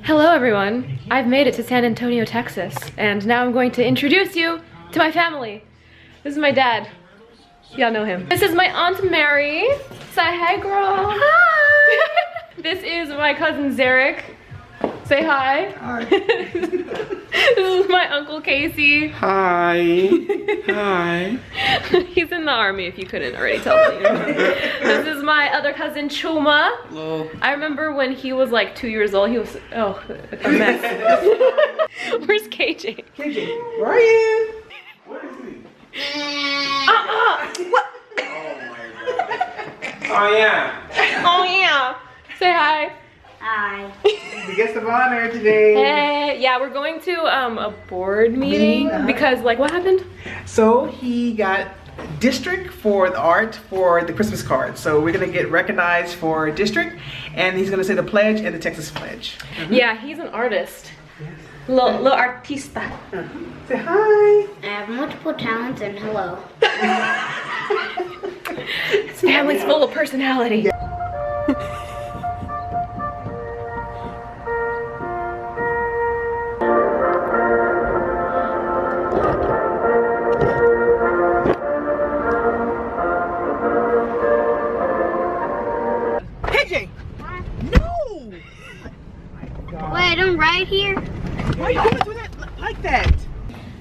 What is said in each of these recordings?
Hello everyone, I've made it to San Antonio, Texas, and now I'm going to introduce you to my family. This is my dad. Y'all know him. This is my Aunt Mary. Say hey girl. Hi! This is my cousin Zarek. Say hi. Hi. This is my Uncle Casey. Hi. Hi. He's in the army if you couldn't already tell me. This is my other cousin Chuma. Hello. I remember when he was like 2 years old, he was, oh, a mess. Where's KJ? KJ, where are you? Where is he? What? Oh yeah. Oh yeah. Say hi. Hi. The guest of honor today. Hey, yeah, we're going to a board meeting because like what happened? So he got district for the art for the Christmas card. So we're gonna get recognized for district, and he's gonna say the pledge and the Texas pledge. Yeah, he's an artist. Lo artista. Say hi. I have multiple talents and hello. His family's full of personality. KJ. No. Wait, I'm right here. Why are you always doing that like that?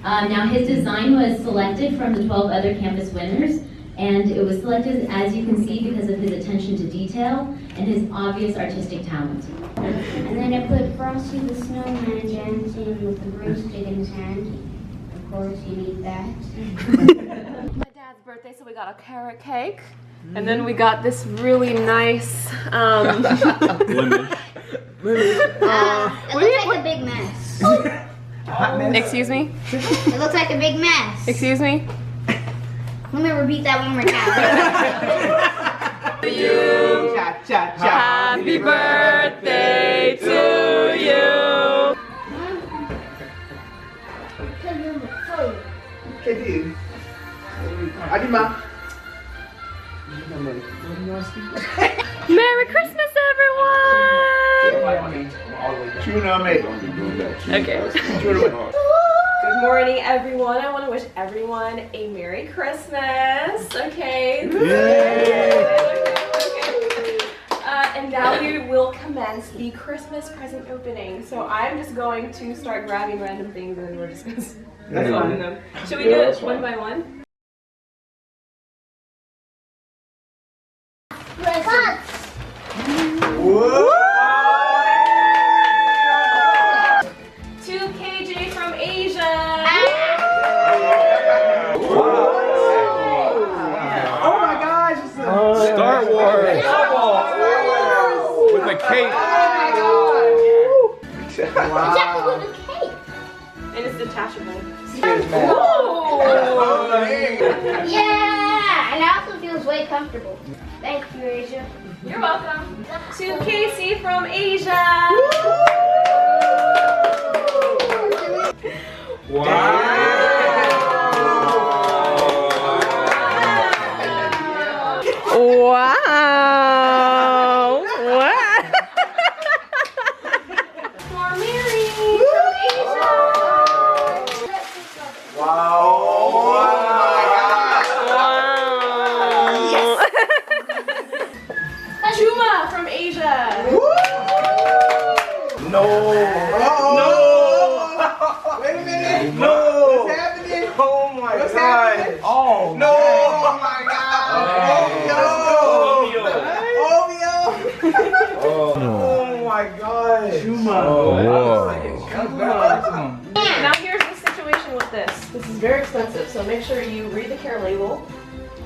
Now his design was selected from the 12 other campus winners, and it was selected, as you can see, because of his attention to detail and his obvious artistic talent. And then I put Frosty the Snowman dancing with the broomstick in his hand. Of course, you need that. My dad's birthday, so we got a carrot cake. And then we got this really nice It looks like a big mess. Excuse me? It looks like a big mess. Excuse me? Let me repeat that one more time. You. Cha cha cha. Happy birthday to you. KJ. Adima. Merry Christmas, everyone! Okay. Good morning, everyone. I want to wish everyone a Merry Christmas. Okay. And now we will commence the Christmas present opening. So I'm just going to start grabbing random things and then we're just going to open them. Should we do it one by one? Whoa. To KJ from Asia. Oh my gosh, it's a Star Wars. With a cape. Exactly with a cake. And it's detachable. Yeah, and it also feels way comfortable. Thank you, Asia. You're welcome. To Casey from Asia. Wow. What? For Mary from Asia. wow. Chuma from Asia. No. No. Wait a minute. No. What's happening? Oh my god. Oh no. Oh my god. Oh my god. Chuma. Now here's the situation with this. This is very expensive, so make sure you read the care label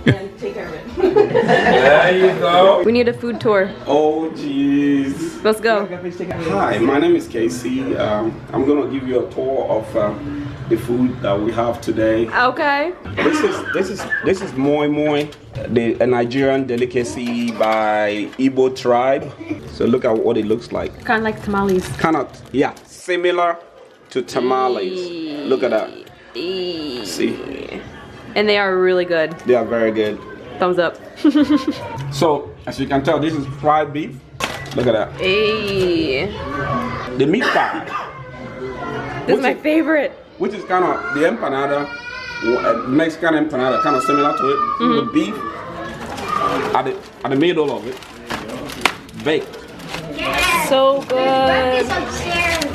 and take care of it. There you go. We need a food tour. Oh jeez. Let's go. Hi, my name is Casey. I'm gonna give you a tour of the food that we have today. Okay. This is moi moi, a Nigerian delicacy by Igbo tribe. So look at what it looks like. Kind of like tamales. Kind of, yeah, similar to tamales. Look at that. See, And they are really good. they are very good. Thumbs up. So as you can tell, this is fried beef. Look at that. Hey. the meat pie. This is my favorite. Which is kind of the empanada, Mexican empanada, kind of similar to it. With beef at the middle of it, baked. So good. Rocket's upstairs.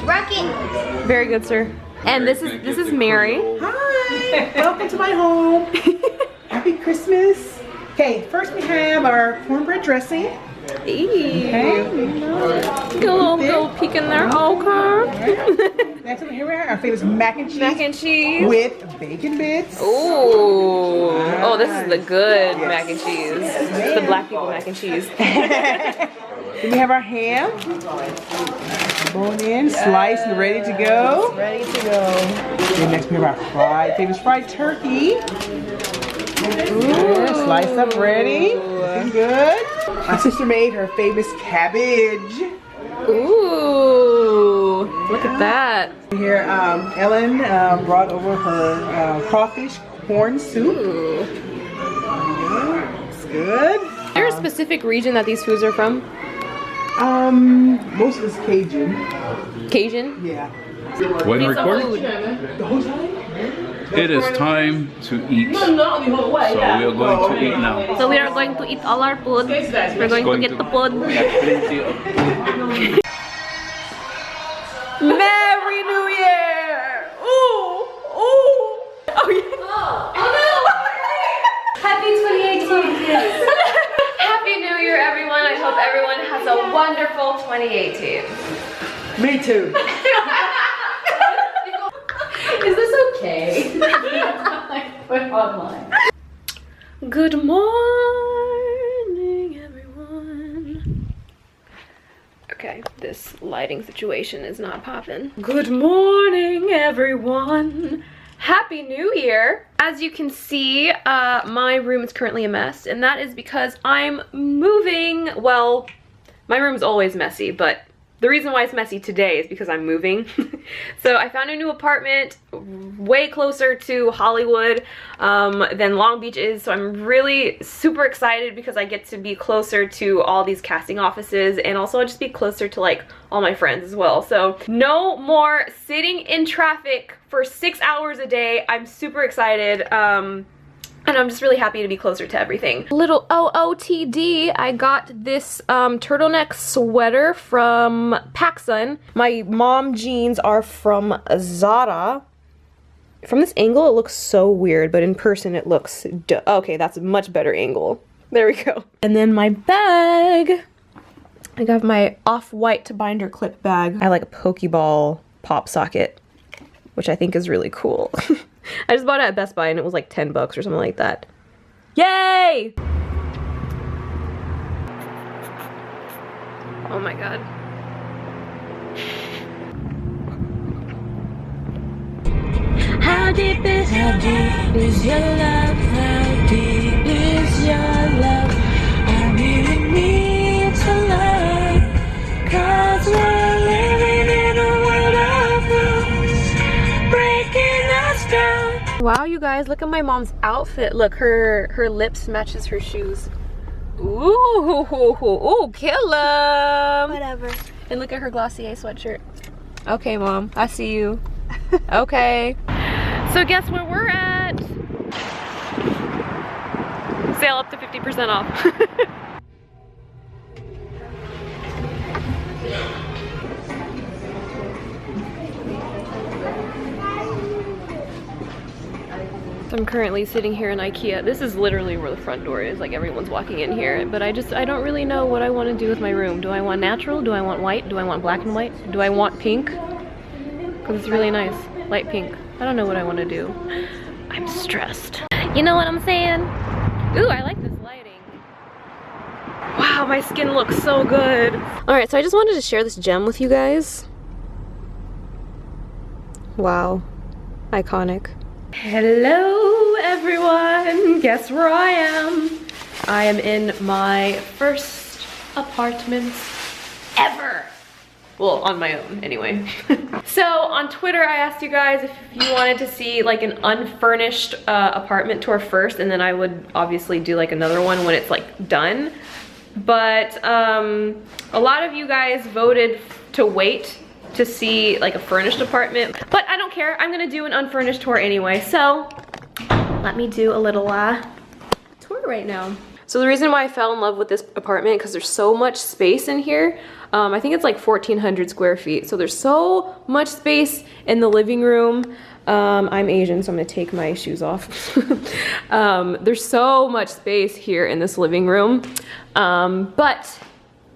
Rocket. Very good, sir. And this is Mary. Hi, welcome to my home. Happy Christmas. Okay, first we have our cornbread dressing. Okay. Get a little peek in there. Okay. Next over here we have our famous mac and cheese. Mac and cheese. With bacon bits. Ooh. Oh, this is the good mac and cheese. This is the black people mac and cheese. Then we have our ham. Bone in, sliced and ready to go. Ready to go. Then next we have our famous fried turkey. Ooh, sliced up, ready. Looking good. My sister made her famous cabbage. Ooh, look at that. Here, Ellen brought over her crawfish corn soup. Ooh. It's good. Is there a specific region that these foods are from? Most of it's Cajun. Cajun? Yeah. When Need some recording, food. The whole time? it is time to eat. So we are going to eat now. So we are going to eat all our food. We're going to get the food. Plenty of Merry New Year! Ooh! Ooh! Oh, yeah. Oh no! Happy 2018, kids. Happy New Year, everyone. I hope everyone has a wonderful 2018. Me too. Is this okay? Put online. Good morning, everyone. Okay, this lighting situation is not popping. Good morning, everyone. Happy New Year. As you can see, my room is currently a mess, and that is because I'm moving. Well, my room's always messy, but the reason why it's messy today is because I'm moving. So I found a new apartment way closer to Hollywood than Long Beach is. So I'm really super excited because I get to be closer to all these casting offices, and also I'll just be closer to like all my friends as well. So no more sitting in traffic for 6 hours a day. I'm super excited. And I'm just really happy to be closer to everything. Little OOTD, I got this turtleneck sweater from PacSun. My mom jeans are from Zara. From this angle, it looks so weird, but in person it looks, okay, that's a much better angle. There we go. And then my bag. I got my off-white binder clip bag. I like a Pokeball pop socket, which I think is really cool. I just bought it at Best Buy and it was like 10 bucks or something like that. Yay! Oh my god. How deep is your love? How deep is your love? I really need to love, 'cause we're living in a world of rules, breaking us down. Wow, you guys, look at my mom's outfit. Look, her lips matches her shoes. Ooh, kill 'em. Whatever. And look at her Glossier sweatshirt. Okay, Mom, I see you. Okay. So guess where we're at? Sale up to 50% off. I'm currently sitting here in IKEA. This is literally where the front door is, like everyone's walking in here, but I don't really know what I want to do with my room. Do I want natural? Do I want white? Do I want black and white? Do I want pink? Because it's really nice, light pink. I don't know what I want to do. I'm stressed. You know what I'm saying? Ooh, I like this lighting. Wow, my skin looks so good. All right, so I just wanted to share this gem with you guys. Wow, iconic. Hello everyone, guess where I am? I am in my first apartment ever. Well, on my own anyway. So on Twitter I asked you guys if you wanted to see like an unfurnished apartment tour first, and then I would obviously do like another one when it's like done. but a lot of you guys voted to wait to see like a furnished apartment, but I don't care. I'm gonna do an unfurnished tour anyway, so let me do a little tour right now. So the reason why I fell in love with this apartment, because there's so much space in here. I think it's like 1,400 square feet. So there's so much space in the living room. I'm Asian, so I'm gonna take my shoes off. There's so much space here in this living room. But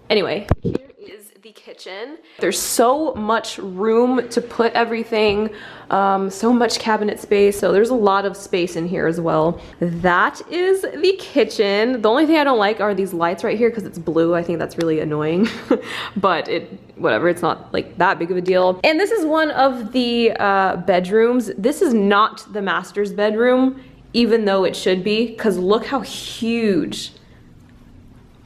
anyway, here is the kitchen. There's so much room to put everything, so much cabinet space. So there's a lot of space in here as well. That is the kitchen. The only thing I don't like are these lights right here because it's blue. I think that's really annoying, but whatever, it's not like that big of a deal. And this is one of the bedrooms. This is not the master's bedroom, even though it should be, because look how huge.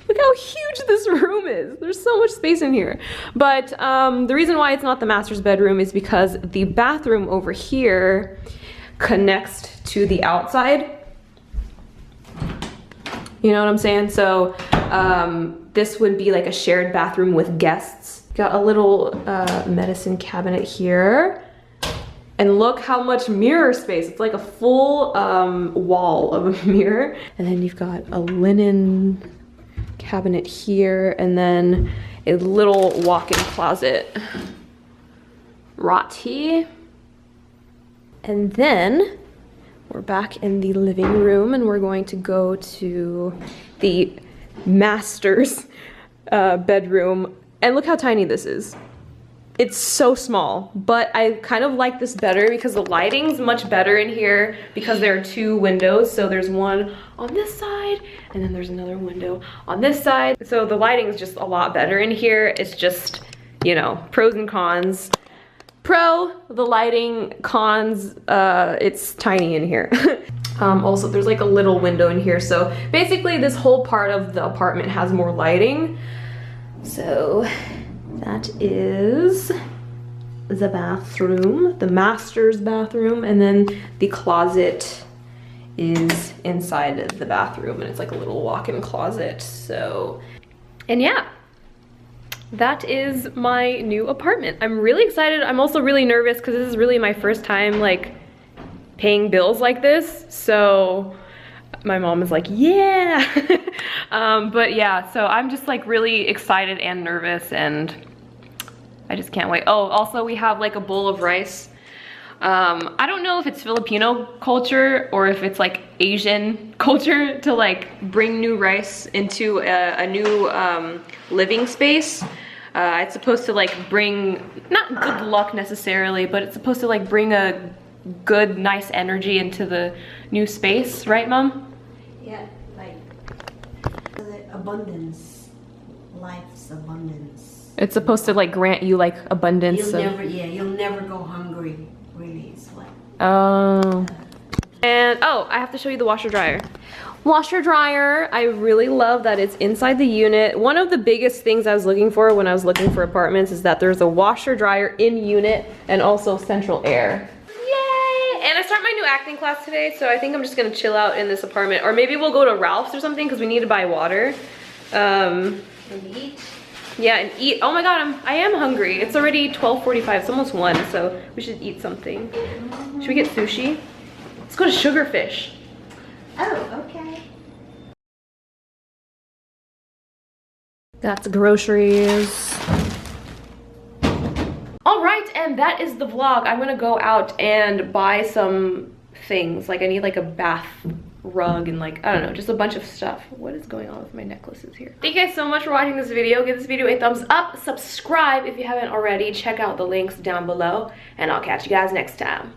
Look how huge this room is. There's so much space in here. But the reason why it's not the master's bedroom is because the bathroom over here connects to the outside. You know what I'm saying? So this would be like a shared bathroom with guests. Got a little medicine cabinet here. And look how much mirror space. It's like a full wall of a mirror. And then you've got a linen cabinet here, and then a little walk-in closet right here. And then we're back in the living room, and we're going to go to the master's bedroom. And look how tiny this is. It's so small, but I kind of like this better because the lighting's much better in here because there are two windows. So there's one on this side and then there's another window on this side. So the lighting's just a lot better in here. It's just, you know, pros and cons. Pro, the lighting. Cons, it's tiny in here. Also, there's like a little window in here. So basically this whole part of the apartment has more lighting. So that is the bathroom, the master's bathroom, and then the closet is inside of the bathroom, and it's like a little walk-in closet. So, and yeah, that is my new apartment. I'm really excited. I'm also really nervous because this is really my first time like paying bills like this. So my mom is like, yeah. But yeah, so I'm just like really excited and nervous, and I just can't wait. Oh, also we have like a bowl of rice. I don't know if it's Filipino culture or if it's like Asian culture to like bring new rice into a new living space. It's supposed to like bring, not good luck necessarily, but it's supposed to like bring a good, nice energy into the new space, right, Mom? Yeah, like abundance, life's abundance. It's supposed to like grant you like abundance. You'll never go hungry, really. It's like, oh. And oh, I have to show you the washer dryer. Washer dryer, I really love that it's inside the unit. One of the biggest things I was looking for when I was looking for apartments is that there's a washer dryer in unit and also central air. Yay! And I start my new acting class today, so I think I'm just gonna chill out in this apartment, or maybe we'll go to Ralph's or something because we need to buy water. and eat. Yeah, and eat. Oh my god, I am hungry. It's already 12:45. It's almost 1, so we should eat something. Should we get sushi? Let's go to Sugarfish. Oh, okay. That's groceries. All right, and that is the vlog. I'm gonna go out and buy some things. Like I need like a bath rug and like, I don't know, just a bunch of stuff. What is going on with my necklaces here? Thank you guys so much for watching this video. Give this video a thumbs up, subscribe if you haven't already, check out the links down below, and I'll catch you guys next time.